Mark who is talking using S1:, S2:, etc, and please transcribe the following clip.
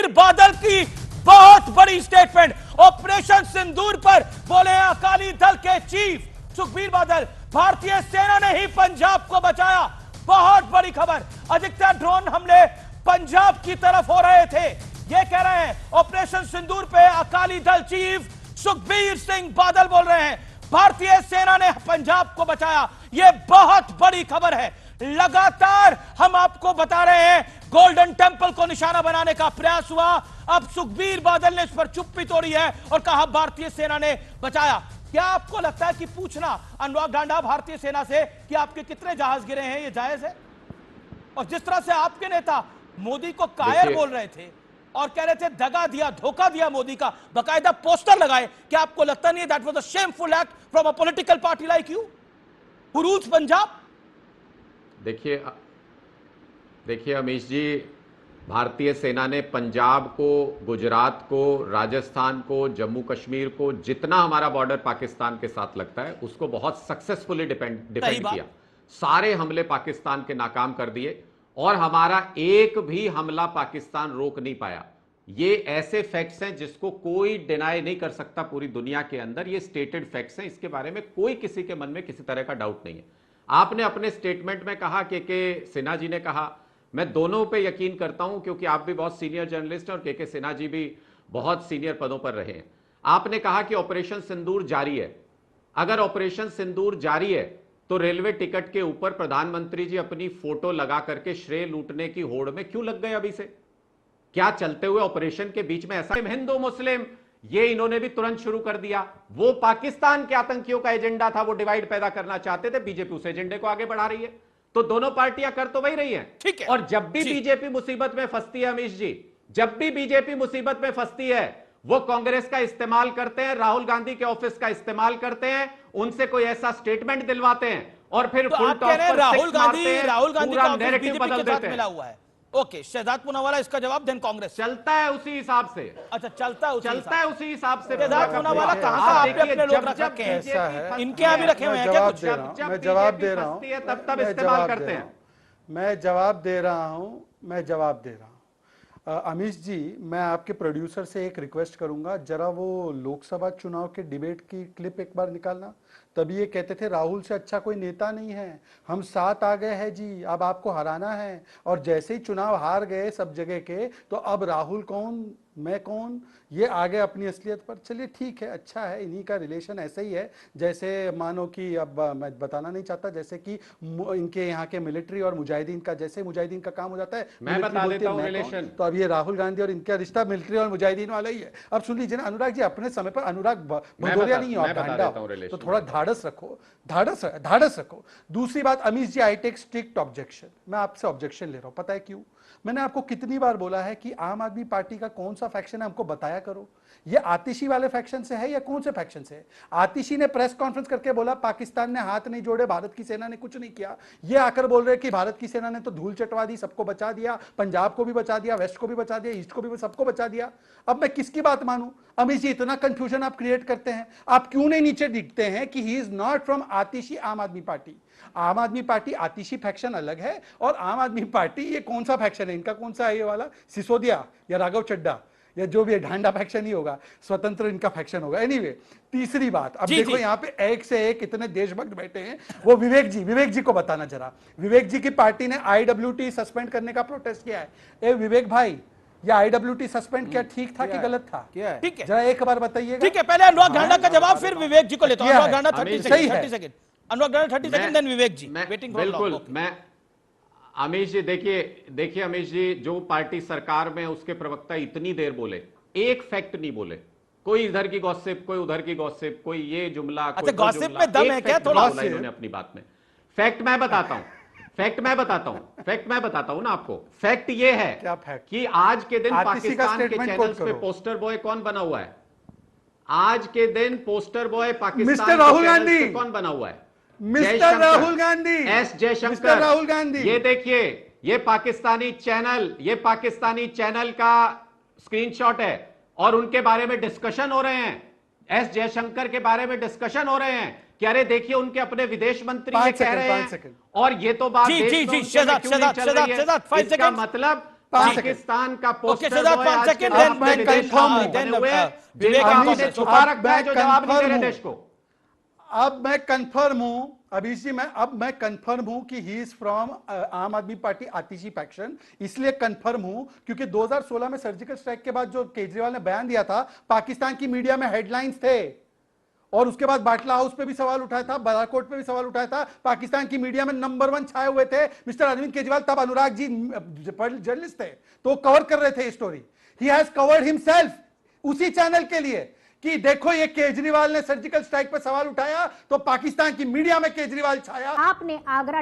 S1: सुखबीर बादल की बहुत बड़ी स्टेटमेंट। ऑपरेशन सिंदूर पर बोले अकाली दल के चीफ सुखबीर बादल, भारतीय सेना ने ही पंजाब को बचाया। बहुत बड़ी खबर, अधिकतर ड्रोन हमले पंजाब की तरफ हो रहे थे, ये कह रहे हैं। ऑपरेशन सिंदूर पे अकाली दल चीफ सुखबीर सिंह बादल बोल रहे हैं भारतीय सेना ने पंजाब को बचाया। यह बहुत बड़ी खबर है। लगातार हम आपको बता रहे हैं गोल्डन टेंपल को निशाना बनाने का प्रयास हुआ, अब सुखबीर बादल ने इस पर चुप्पी तोड़ी है और कहा भारतीय सेना ने बचाया। क्या आपको लगता है कि पूछना अनुराग ढांडा भारतीय सेना से कि आपके कितने जहाज गिरे हैं, यह जायज है? और जिस तरह से आपके नेता मोदी को कायर बोल रहे थे और कह रहे थे दगा दिया, धोखा दिया मोदी का, बकायदा पोस्टर लगाए, क्या आपको लगता नहीं है that was a shameful act from a political party like you who rules Punjab?
S2: देखिए अमीश जी, भारतीय सेना ने पंजाब को, गुजरात को, राजस्थान को, जम्मू कश्मीर को, जितना हमारा बॉर्डर पाकिस्तान के साथ लगता है उसको बहुत सक्सेसफुली डिफेंड किया। सारे हमले पाकिस्तान के नाकाम कर दिए और हमारा एक भी हमला पाकिस्तान रोक नहीं पाया। ये ऐसे फैक्ट्स हैं जिसको कोई डिनाई नहीं कर सकता पूरी दुनिया के अंदर। ये स्टेटेड फैक्ट्स हैं, इसके बारे में कोई किसी के मन में किसी तरह का डाउट नहीं है। आपने अपने स्टेटमेंट में कहा के सिन्हा जी ने कहा, मैं दोनों पे यकीन करता हूं क्योंकि आप भी बहुत सीनियर जर्नलिस्ट हैं और के सिन्हा जी भी बहुत सीनियर पदों पर रहे हैं। आपने कहा कि ऑपरेशन सिंदूर जारी है। अगर ऑपरेशन सिंदूर जारी है तो रेलवे टिकट के ऊपर प्रधानमंत्री जी अपनी फोटो लगा करके श्रेय लूटने की होड़ में क्यों लग गए अभी से? क्या चलते हुए ऑपरेशन के बीच में ऐसा हिंदू मुस्लिम ये इन्होंने भी तुरंत शुरू कर दिया? वो पाकिस्तान के आतंकियों का एजेंडा था, वो डिवाइड पैदा करना चाहते थे, बीजेपी उस एजेंडे को आगे बढ़ा रही है। तो दोनों पार्टियां कर तो वही रही हैं।
S1: ठीक है।
S2: और जब भी बीजेपी मुसीबत में फंसती है अमीश जी, जब भी बीजेपी मुसीबत में फंसती है वो कांग्रेस का इस्तेमाल करते हैं, राहुल गांधी के ऑफिस का इस्तेमाल करते हैं, उनसे कोई ऐसा स्टेटमेंट दिलवाते हैं और फिर
S1: तो
S2: फुल
S1: आप कह रहे हैं राहुल गांधी
S2: पूरा नैरेटिव बदल देते हैं।
S1: मिला हुआ है। ओके, शहजाद पूनावाला इसका जवाब दें कांग्रेस
S2: चलता है उसी हिसाब से।
S1: अच्छा, चलता है
S2: उसी हिसाब से।
S1: शहजाद पूनावाला कहां से आपने अपने लोग रख रखे हैं? इनके यहां भी रखे हुए हैं क्या कुछ?
S3: मैं जवाब दे रहा हूं,
S2: तब इस्तेमाल करते हैं।
S3: मैं जवाब दे रहा हूं। अमीश जी, मैं आपके प्रोड्यूसर से एक रिक्वेस्ट करूंगा, जरा वो लोकसभा चुनाव के डिबेट की क्लिप एक बार निकालना। तभी ये कहते थे राहुल से अच्छा कोई नेता नहीं है, हम साथ आ गए हैं जी, अब आपको हराना है। और जैसे ही चुनाव हार गए सब जगह के, तो अब राहुल कौन मैं कौन, ये आगे अपनी असलियत पर। चलिए ठीक है, अच्छा है, इन्हीं का रिलेशन ऐसे ही है जैसे मानो कि, अब मैं बताना नहीं चाहता, जैसे कि इनके यहाँ के मिलिट्री और मुजाहिदीन का, जैसे मुजाहिदीन का काम हो जाता है
S2: मैं बता देता हूं रिलेशन।
S3: तो अब ये राहुल गांधी और इनका रिश्ता मिलिट्री और मुजाहिदीन वाला ही है। अब सुन लीजिए ना अनुराग जी, अपने समय पर अनुराग भदौरिया नहीं हो आप, ढांडा, तो थोड़ा धाड़स रखो, धाड़स रखो। दूसरी बात अमीश जी, आई टेक स्ट्रिक्ट ऑब्जेक्शन। मैं आपसे ऑब्जेक्शन ले रहा हूं, पता है क्यों? मैंने आपको कितनी बार बोला है कि आम आदमी पार्टी का कौन सा फैक्शन है हमको बताया करो। ये आतिशी वाले फैक्शन से है या कौन से फैक्शन से है? आतिशी ने प्रेस कॉन्फ्रेंस करके बोला पाकिस्तान ने हाथ नहीं जोड़े, भारत की सेना ने कुछ नहीं किया। ये आकर बोल रहे कि भारत की सेना ने तो धूल चटवा दी, सबको बचा दिया, पंजाब को भी बचा दिया, वेस्ट को भी बचा दिया, ईस्ट को भी, सबको बचा दिया। अब मैं किसकी बात मानूं? अमीश जी, इतना कंफ्यूजन आप क्रिएट करते हैं, आप क्यों नहीं नीचे दिखते हैं कि ही इज नॉट फ्रॉम आतिशी आम आदमी पार्टी। आम आदमी पार्टी आतिशी फैक्शन अलग है और आम आदमी पार्टी ये कौन सा फैक्शन है? इनका कौन सा है ये वाला, सिसोदिया या राघव चड्डा या जो भी है, ढांडा फैक्शन ही होगा, स्वतंत्र इनका फैक्शन होगा। एनीवे, तीसरी बात, अब देखो यहाँ पे एक से एक इतने देशभक्त बैठे हैं। वो विवेक जी को बताना जरा, विवेक जी की पार्टी ने IWT सस्पेंड करने का प्रोटेस्ट किया है। ए विवेक भाई, या IWT सस्पेंड क्या ठीक था कि गलत था?
S1: ठीक है,
S3: जरा एक बार बताइएगा।
S1: ठीक है, पहले अनुराग ढांडा का जवाब, फिर विवेक जी को लेता हूं। अनुराग ढांडा 30 सेकंड, अनुराग ढांडा 30 सेकंड, देन विवेक जी।
S2: बिल्कुल, मैं अमीश जी, देखिए अमीश जी, जो पार्टी सरकार में उसके प्रवक्ता इतनी देर बोले, एक फैक्ट नहीं बोले, कोई इधर की गॉसिप, कोई उधर की गॉसिप, कोई ये जुमला,
S1: अच्छा गॉसिप में दम है क्या थोड़ा?
S2: इन्होंने अपनी बात में फैक्ट मैं बताता हूं ना आपको। फैक्ट ये है कि आज के दिन पाकिस्तान के चैनल्स पे पोस्टर बॉय कौन बना हुआ है? आज के दिन पोस्टर बॉय पाकिस्तान
S3: राहुल गांधी
S2: कौन बना हुआ है?
S3: Mister Rahul Gandhi,
S2: S Jaishankar,
S3: mister Rahul Gandhi.
S2: ये देखिए, ये पाकिस्तानी चैनल का स्क्रीनशॉट है और उनके बारे में डिस्कशन हो रहे हैं। एस जयशंकर के बारे में डिस्कशन हो रहे हैं कि अरे देखिए उनके अपने विदेश मंत्री ये कह रहे हैं, और ये तो बात
S1: जी, शहजाद,
S2: इसका मतलब पाकिस्तान का पोस्टर
S1: सिद्धार्थ, 5 सेकंड,
S3: अब मैं confirm हूं।
S1: विवेक
S2: आपने छुपा रखा है, जो जवाब नहीं दे रहे देश को।
S3: अब मैं कंफर्म हूं अभी जी, अब मैं कंफर्म हूं कि ही इज फ्रॉम आम आदमी पार्टी आतिशी फैक्शन। इसलिए कंफर्म हूं क्योंकि 2016 में सर्जिकल स्ट्राइक के बाद जो केजरीवाल ने बयान दिया था, पाकिस्तान की मीडिया में हेडलाइंस थे, और उसके बाद बाटला हाउस पे भी सवाल उठाया था, बालाकोट पे भी सवाल उठाया था, पाकिस्तान की मीडिया में नंबर 1 छाए हुए थे मिस्टर अरविंद केजरीवाल। तब अनुराग जी जर्नलिस्ट थे तो वो कवर कर रहे थे ये story. He has covered himself उसी चैनल के लिए कि देखो ये केजरीवाल ने सर्जिकल स्ट्राइक पर सवाल उठाया तो पाकिस्तान की मीडिया में केजरीवाल छाया।
S4: आपने आगरा